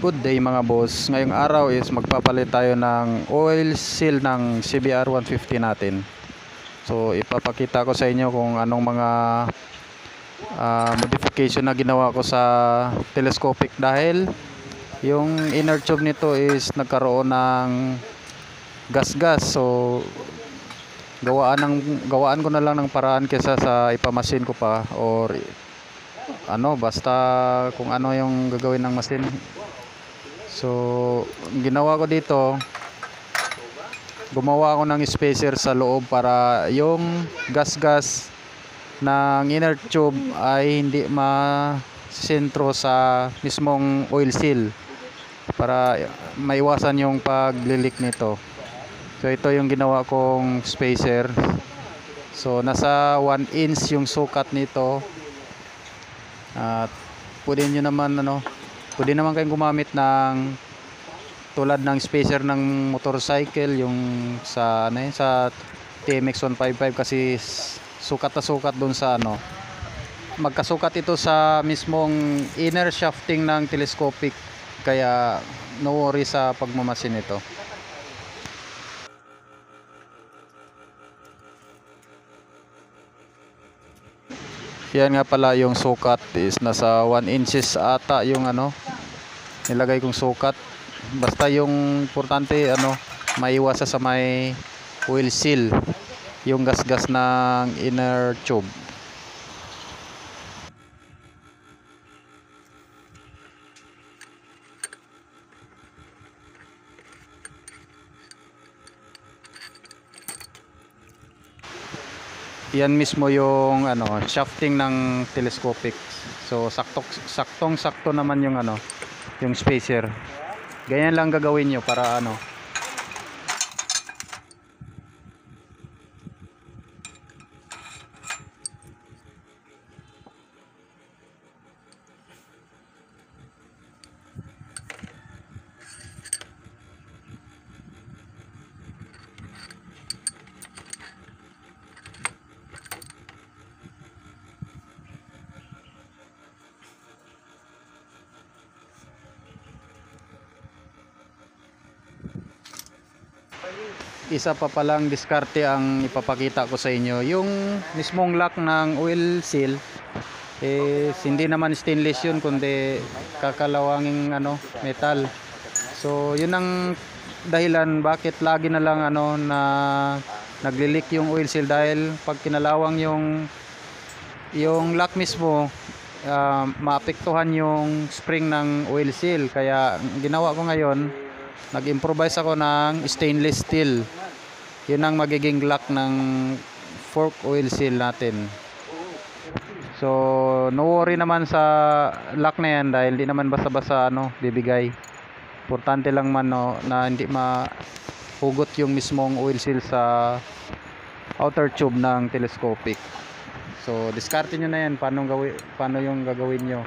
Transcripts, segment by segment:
Good day mga boss. Ngayong araw is magpapalit tayo ng oil seal ng CBR 150 natin. So ipapakita ko sa inyo kung anong mga modification na ginawa ko sa telescopic, dahil yung inner tube nito is nagkaroon ng gas-gas. So gawaan ko na lang ng paraan kesa sa ipamasin ko pa, or basta kung ano yung gagawin ng masin. So ginawa ko dito, gumawa ako ng spacer sa loob para yung gas-gas ng inner tube ay hindi masentro sa mismong oil seal, para maiwasan yung paglilik nito. So ito yung ginawa kong spacer. So nasa 1 inch yung sukat nito. At pwede naman kayong gumamit ng tulad ng spacer ng motorcycle, yung sa sa TMX 155, kasi sukat na sukat doon sa magkasukat ito sa mismong inner shafting ng telescopic, kaya no worry sa pagmamasin nito. Yan nga pala, yung sukat is nasa 1 inches ata yung nilagay kong sukat. Basta yung importante maiwas sa may oil seal yung gas-gas ng inner tube. Yan mismo yung shafting ng telescopic. So saktong-sakto naman yung yung spacer. Ganyan lang gagawin nyo para isa pa palang diskarte ang ipapakita ko sa inyo. Yung mismong lock ng oil seal hindi naman stainless yun, kundi kakalawanging metal. So yun ang dahilan bakit lagi na lang na naglilik yung oil seal, dahil pag kinalawang yung lock mismo, maapektuhan yung spring ng oil seal. Kaya ginawa ko ngayon, nag-improvise ako ng stainless steel. Yun ang magiging lock ng fork oil seal natin. So no worry naman sa lock na yan, dahil di naman basta-basta bibigay. Importante lang man na hindi mahugot yung mismong oil seal sa outer tube ng telescopic. So diskarte nyo na yan paano yung gagawin nyo.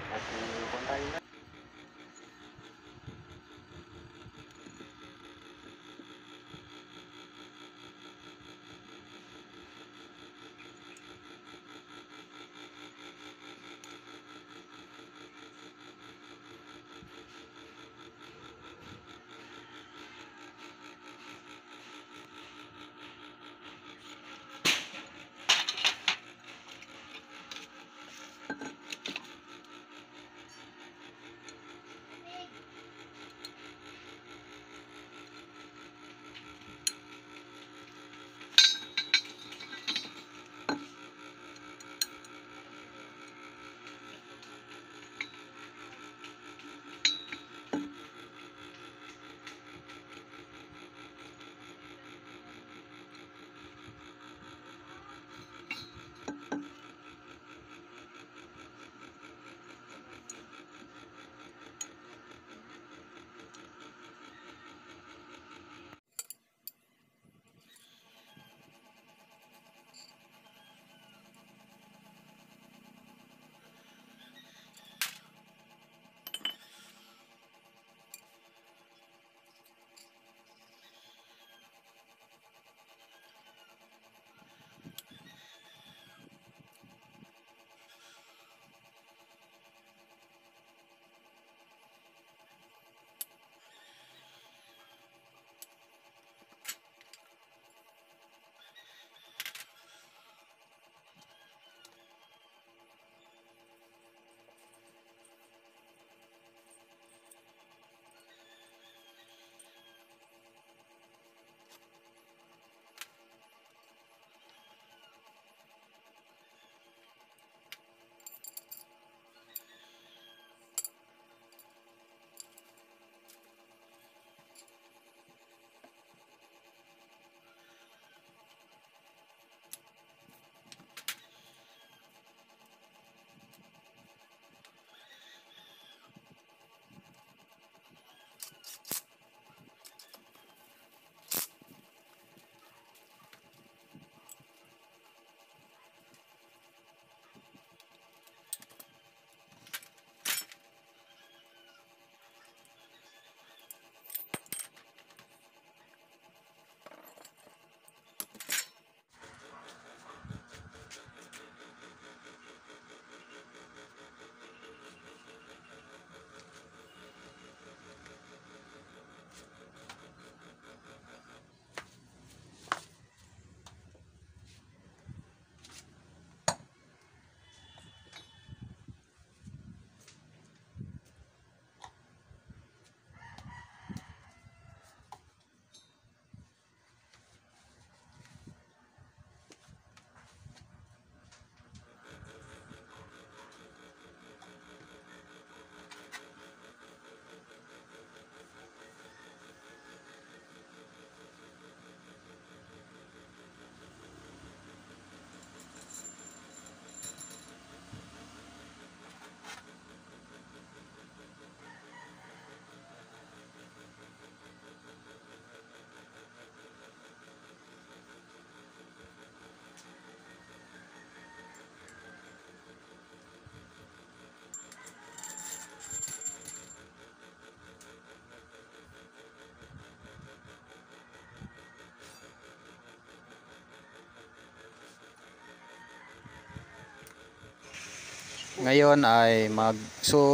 Ngayon ay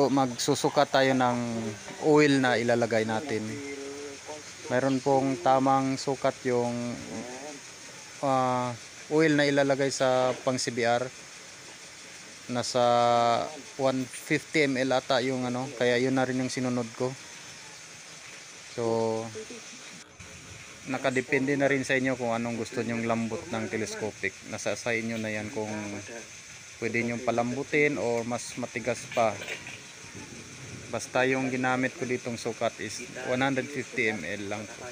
magsusukat tayo ng oil na ilalagay natin. Mayroon pong tamang sukat yung oil na ilalagay sa pang CBR. Nasa 150 ml ata yung ano, kaya yun na rin yung sinunod ko. So nakadepende na rin sa inyo kung anong gusto nyong lambot ng telescopic. Nasa sa inyo na yan kung pwede nyong palambutin o mas matigas pa. Basta yung ginamit ko ditong sukat is 150 ml lang po.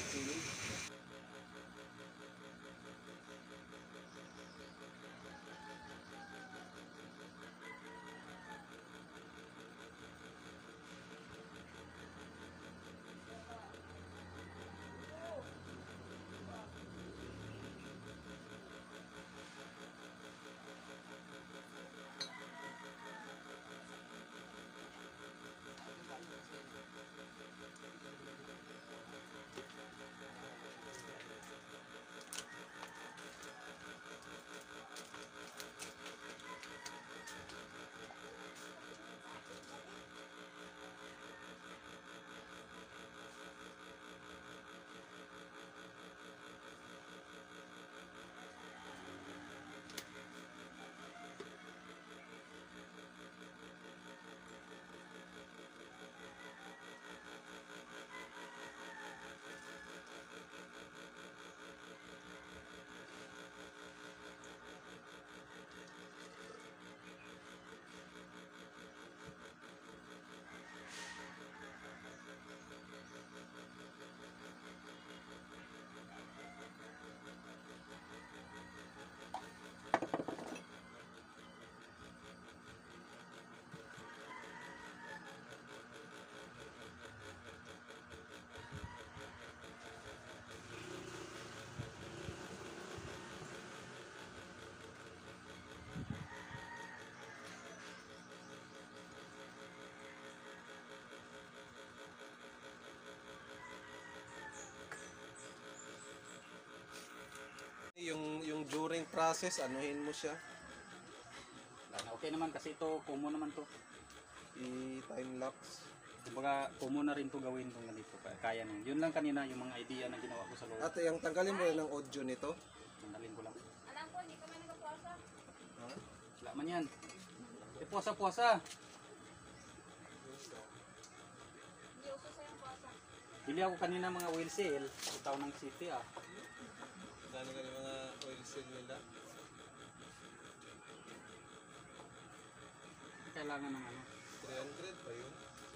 Yung during process, anuhin mo siya. Okay naman kasi ito, common naman to. I-time lapse. Kumbaga, common na rin to gawin kung ganito. Kaya nyo. Yun lang kanina yung mga idea na ginawa ko sa loob. At yung tanggalin mo rin ng audio nito. Tanggalin ko lang. Alam ko, hindi ka man nagpuasa. Ha? Wala man yan. Puwasa-puwasa. Hindi uso sa yung puasa. Bili ako kanina mga oil seal. Itaw ng city ah. Gano'n ka mga oil seal nila? Kailangan ng ano. 300 ba yun?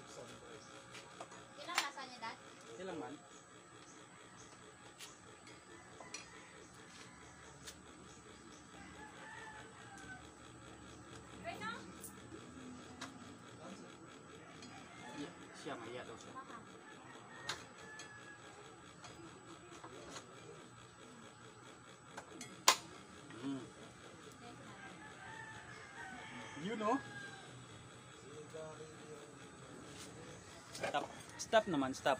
600. Ilang lasa niya, Dad? Ilang man? Right now? Siya, maya daw siya. Baka. Mm. You know? Stop. Stop naman, stop.